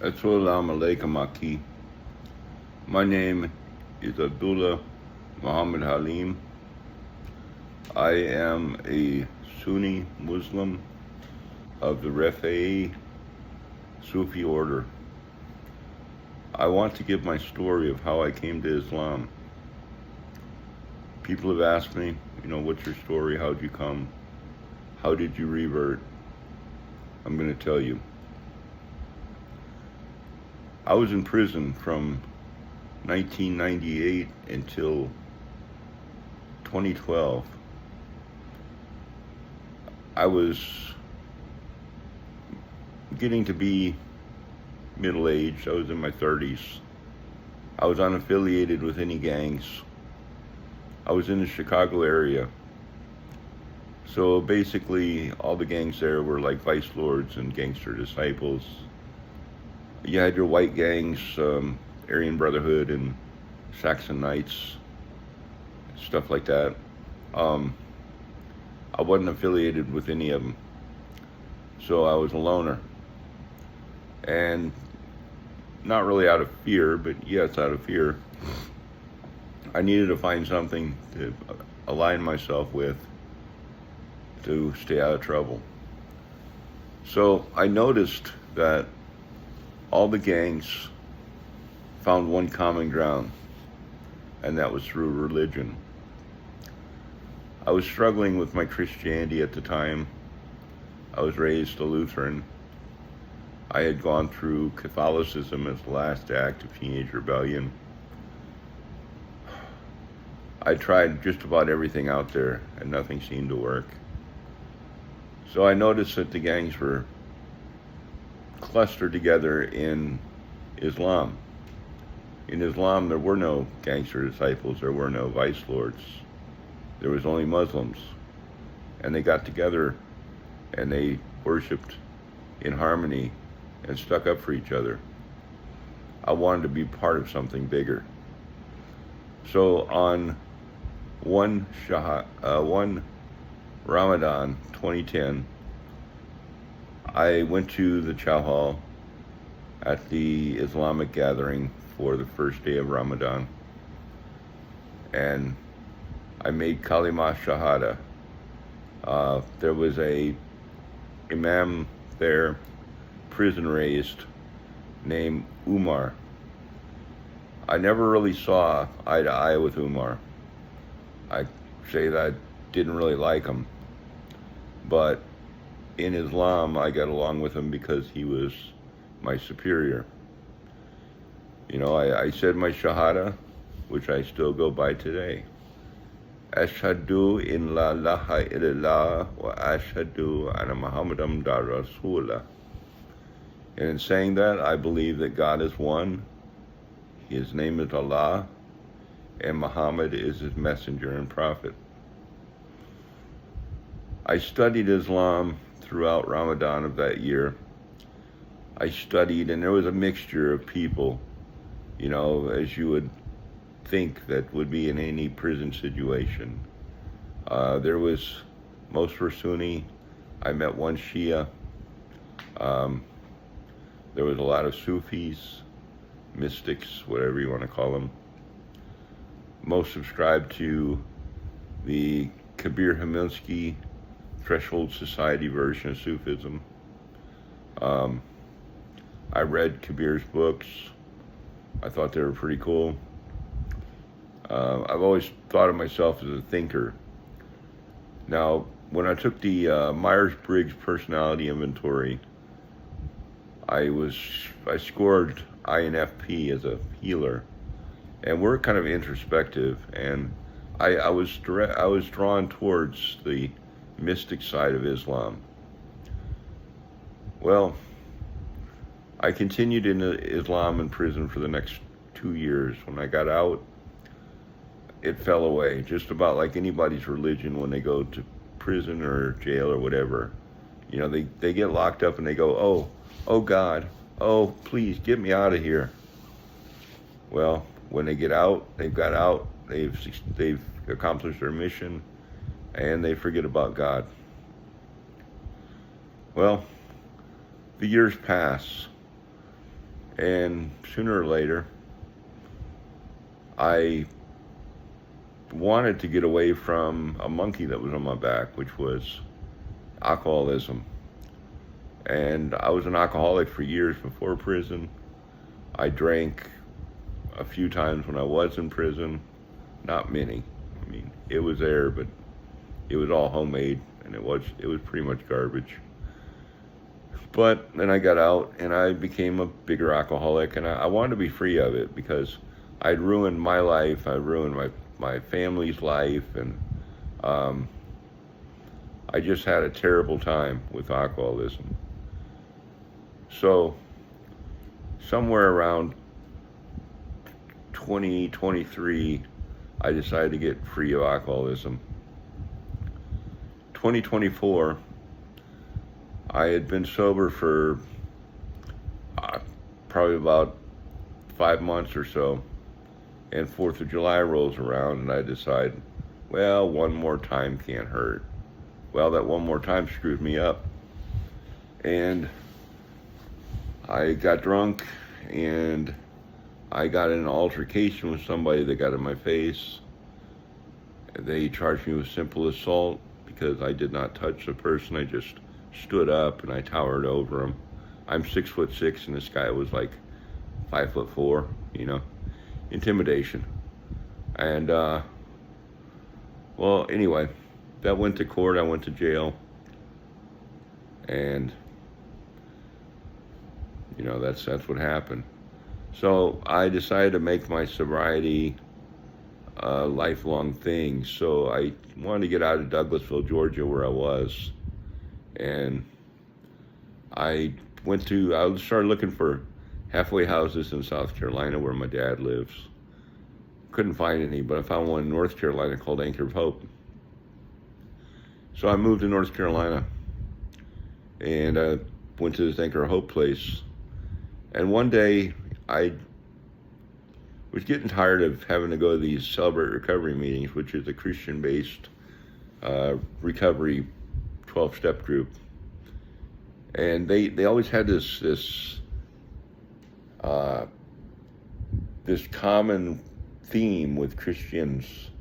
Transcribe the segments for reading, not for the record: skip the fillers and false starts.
Assalamu alaikum, Aki. My name is Abdullah Muhammad Halim. I am a Sunni Muslim of the Rafai Sufi order. I want to give my story of how I came to Islam. People have asked me, what's your story? How'd you come? How did you revert? I'm going to tell you. I was in prison from 1998 until 2012. I was getting to be middle-aged. I was in my 30s. I was unaffiliated with any gangs. I was in the Chicago area. So basically, all the gangs there were like vice lords and gangster disciples. You had your white gangs, Aryan Brotherhood and Saxon Knights, stuff like that. I wasn't affiliated with any of them. So I was a loner. And not really out of fear, but yes, out of fear. I needed to find something to align myself with to stay out of trouble. So I noticed that all the gangs found one common ground, and that was through religion. I was struggling with my Christianity at the time. I was raised a Lutheran. I had gone through Catholicism as the last act of teenage rebellion. I tried just about everything out there, and nothing seemed to work. So I noticed that the gangs were clustered together in Islam. In Islam, there were no gangster disciples, there were no vice lords. There was only Muslims. And they got together and they worshipped in harmony and stuck up for each other. I wanted to be part of something bigger. So on one Ramadan 2010, I went to the Chow Hall at the Islamic gathering for the first day of Ramadan, and I made Kalima Shahada. There was a imam there, prison raised, named Umar. I never really saw eye to eye with Umar. I say that I didn't really like him, but in Islam I got along with him because he was my superior. I said my Shahada, which I still go by today. Ashhadu in la ilaha illallah wa ashhadu anna Muhammadam Rasulullah. And in saying that, I believe that God is one, His name is Allah, and Muhammad is His messenger and prophet. I studied Islam throughout Ramadan of that year. I studied, and there was a mixture of people, as you would think that would be in any prison situation. Most were Sunni. I met one Shia. There was a lot of Sufis, mystics, whatever you want to call them. Most subscribed to the Kabir Haminsky Threshold Society version of Sufism. I read Kabir's books. I thought they were pretty cool. I've always thought of myself as a thinker. Now, when I took the Myers-Briggs personality inventory, I scored INFP as a healer, and we're kind of introspective, and I was drawn towards the mystic side of Islam. Well, I continued in Islam in prison for the next 2 years. When I got out, it fell away, just about like anybody's religion when they go to prison or jail or whatever. They get locked up and they go, oh God, oh please get me out of here. Well, when they get out, they've got out, they've accomplished their mission, and they forget about God. Well, the years pass. And sooner or later, I wanted to get away from a monkey that was on my back, which was alcoholism. And I was an alcoholic for years before prison. I drank a few times when I was in prison, not many. I mean, it was there, but it was all homemade, and it was pretty much garbage. But then I got out, and I became a bigger alcoholic, and I wanted to be free of it because I'd ruined my life, I ruined my family's life, and I just had a terrible time with alcoholism. So somewhere around 2023, I decided to get free of alcoholism. 2024, I had been sober for probably about 5 months or so, and 4th of July rolls around, and I decide, well, one more time can't hurt. Well, that one more time screwed me up, and I got drunk, and I got in an altercation with somebody that got in my face. They charged me with simple assault because I did not touch the person. I just stood up and I towered over him. I'm 6'6", and this guy was like 5'4", intimidation. And, well, anyway, that went to court. I went to jail. And, that's what happened. So I decided to make my sobriety a lifelong thing. So I wanted to get out of Douglasville, Georgia, where I was. And I started looking for halfway houses in South Carolina where my dad lives. Couldn't find any, but I found one in North Carolina called Anchor of Hope. So I moved to North Carolina, and I went to this Anchor of Hope place. And one day, I was getting tired of having to go to these Celebrate Recovery meetings, which is a Christian-based recovery 12-step group. And they always had this common theme with Christians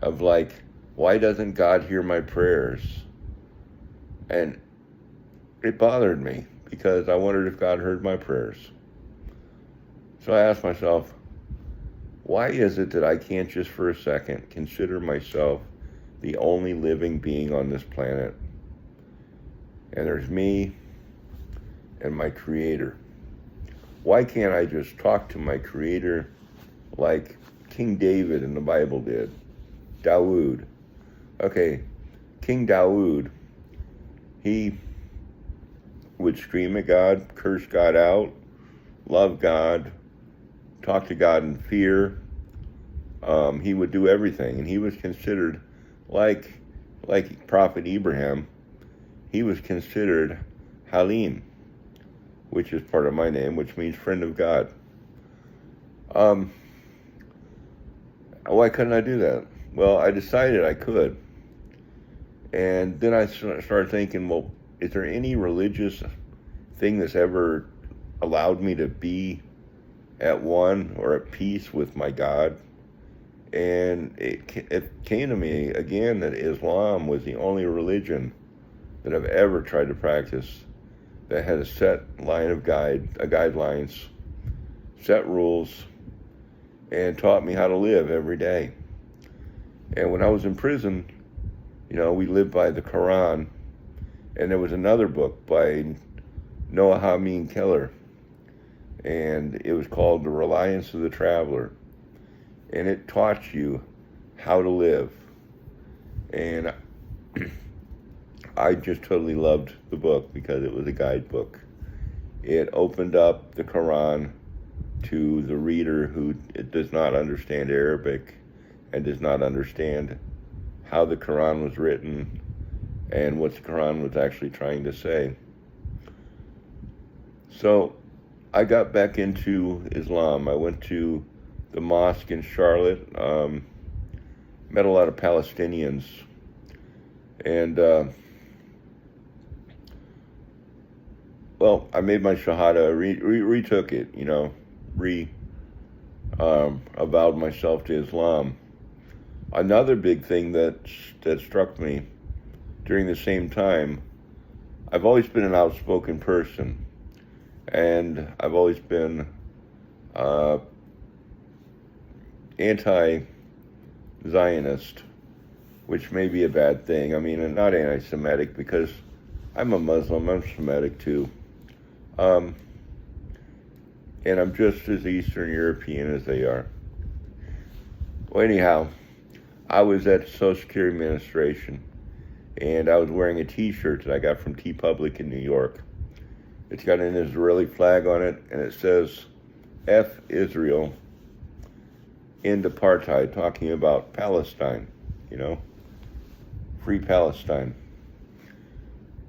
of like, why doesn't God hear my prayers? And it bothered me because I wondered if God heard my prayers. So I asked myself, why is it that I can't just for a second consider myself the only living being on this planet? And there's me and my Creator. Why can't I just talk to my Creator like King David in the Bible did? Dawood. Okay, King Dawood, he would scream at God, curse God out, love God, talk to God in fear. He would do everything, and he was considered like Prophet Abraham. He was considered Halim, which is part of my name, which means friend of God. Why couldn't I do that? Well, I decided I could. And then I started thinking, well, is there any religious thing that's ever allowed me to be at one or at peace with my God? And it came to me again that Islam was the only religion that I've ever tried to practice that had a set line of guidelines, set rules, and taught me how to live every day. And when I was in prison, we lived by the Quran, and there was another book by Noah Hameen Keller, and it was called The Reliance of the Traveler, and it taught you how to live. And I just totally loved the book because it was a guidebook. It opened up the Quran to the reader who does not understand Arabic and does not understand how the Quran was written and what the Quran was actually trying to say. So I got back into Islam. I went to the mosque in Charlotte, met a lot of Palestinians, and well, I made my Shahada, retook it, avowed myself to Islam. Another big thing that struck me during the same time, I've always been an outspoken person, and I've always been anti-Zionist, which may be a bad thing. I mean, not anti-Semitic, because I'm a Muslim, I'm Semitic too. And I'm just as Eastern European as they are. Well, anyhow, I was at the Social Security Administration, and I was wearing a t-shirt that I got from TeePublic in New York. It's got an Israeli flag on it, and it says, F Israel, end apartheid, talking about Palestine, free Palestine.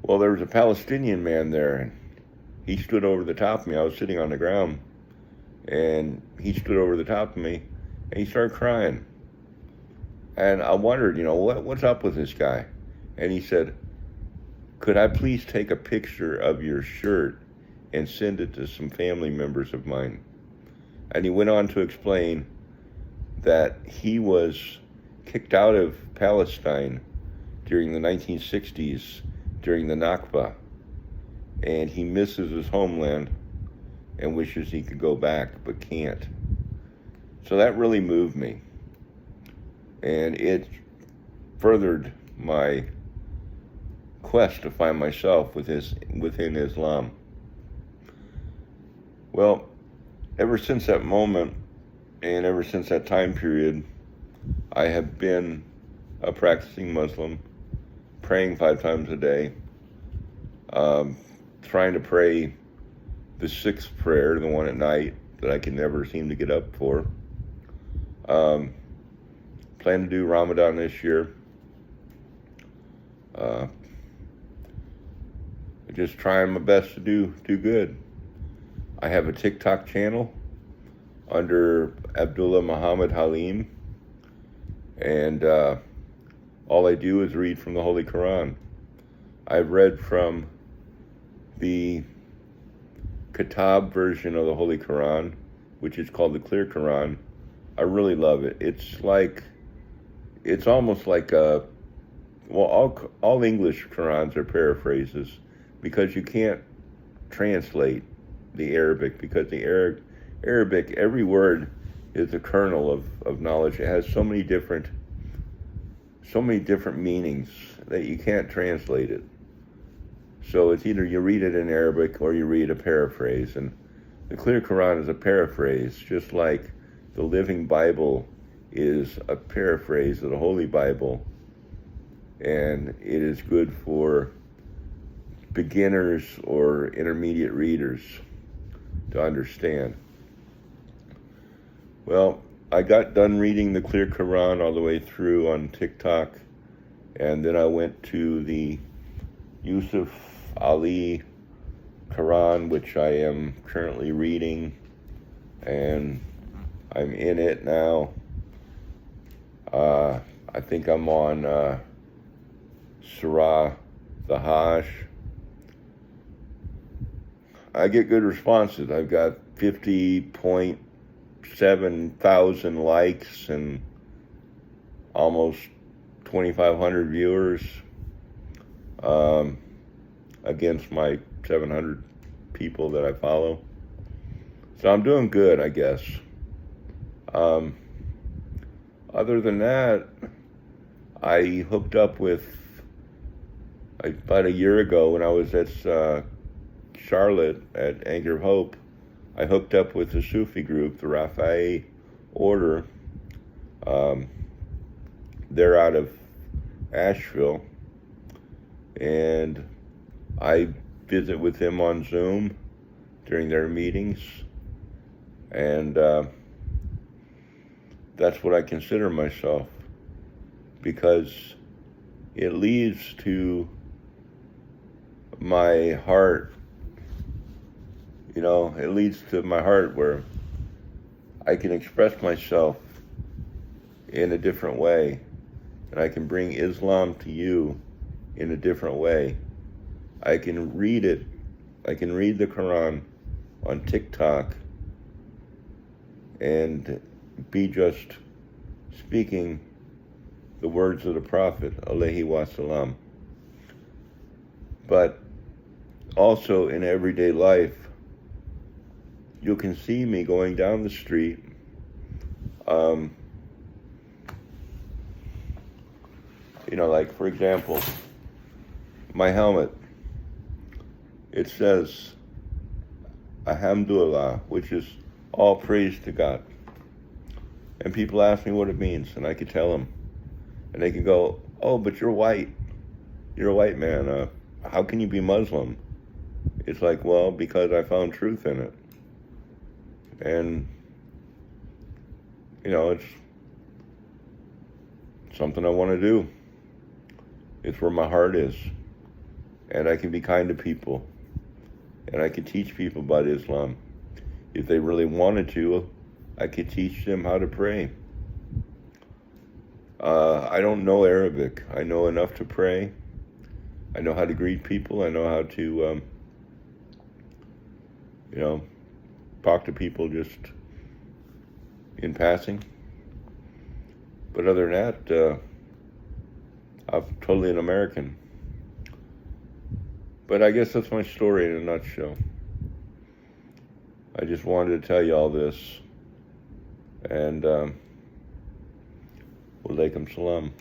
Well, there was a Palestinian man there, and he stood over the top of me. I was sitting on the ground, and he stood over the top of me, and he started crying. And I wondered, what's up with this guy? And he said, could I please take a picture of your shirt and send it to some family members of mine? And he went on to explain that he was kicked out of Palestine during the 1960s, during the Nakba, and he misses his homeland and wishes he could go back, but can't. So that really moved me, and it furthered my quest to find myself within Islam. Well, ever since that moment, and ever since that time period, I have been a practicing Muslim, praying 5 times a day, trying to pray the 6th prayer, the one at night that I can never seem to get up for. Plan to do Ramadan this year. Just trying my best to do good. I have a TikTok channel under Abdullah Muhammad Halim, and all I do is read from the Holy Quran. I've read from the Kitab version of the Holy Quran, which is called the Clear Quran. I really love it. It's almost like all English Qurans are paraphrases, because you can't translate the Arabic, because the Arabic, every word is a kernel of knowledge. It has so many different meanings that you can't translate it. So it's either you read it in Arabic or you read a paraphrase. And the Clear Quran is a paraphrase, just like the Living Bible is a paraphrase of the Holy Bible. And it is good for beginners or intermediate readers to understand. Well, I got done reading the Clear Quran all the way through on TikTok, and then I went to the Yusuf Ali Quran, which I am currently reading, and I'm in it now. I think I'm on Surah the Hajj. I get good responses. I've got 50.7 thousand likes and almost 2,500 viewers against my 700 people that I follow. So I'm doing good, I guess. Other than that, I hooked up with, about a year ago when I was at Charlotte at Anchor of Hope, I hooked up with the Sufi group, the Rafai Order. They're out of Asheville, and I visit with them on Zoom during their meetings, and that's what I consider myself, because it leads to my heart. It leads to my heart where I can express myself in a different way, and I can bring Islam to you in a different way. I can read it I can read the Quran on TikTok and be just speaking the words of the Prophet, alayhi wasalam. But also in everyday life, you can see me going down the street, like for example, my helmet, it says, Alhamdulillah, which is all praise to God. And people ask me what it means, and I could tell them. And they can go, oh, but you're white. You're a white man. How can you be Muslim? It's like, well, because I found truth in it. And, it's something I want to do. It's where my heart is. And I can be kind to people. And I can teach people about Islam. If they really wanted to, I could teach them how to pray. I don't know Arabic. I know enough to pray. I know how to greet people. I know how to, talk to people just in passing. But other than that, I'm totally an American. But I guess that's my story in a nutshell. I just wanted to tell you all this. And, walaikum salam.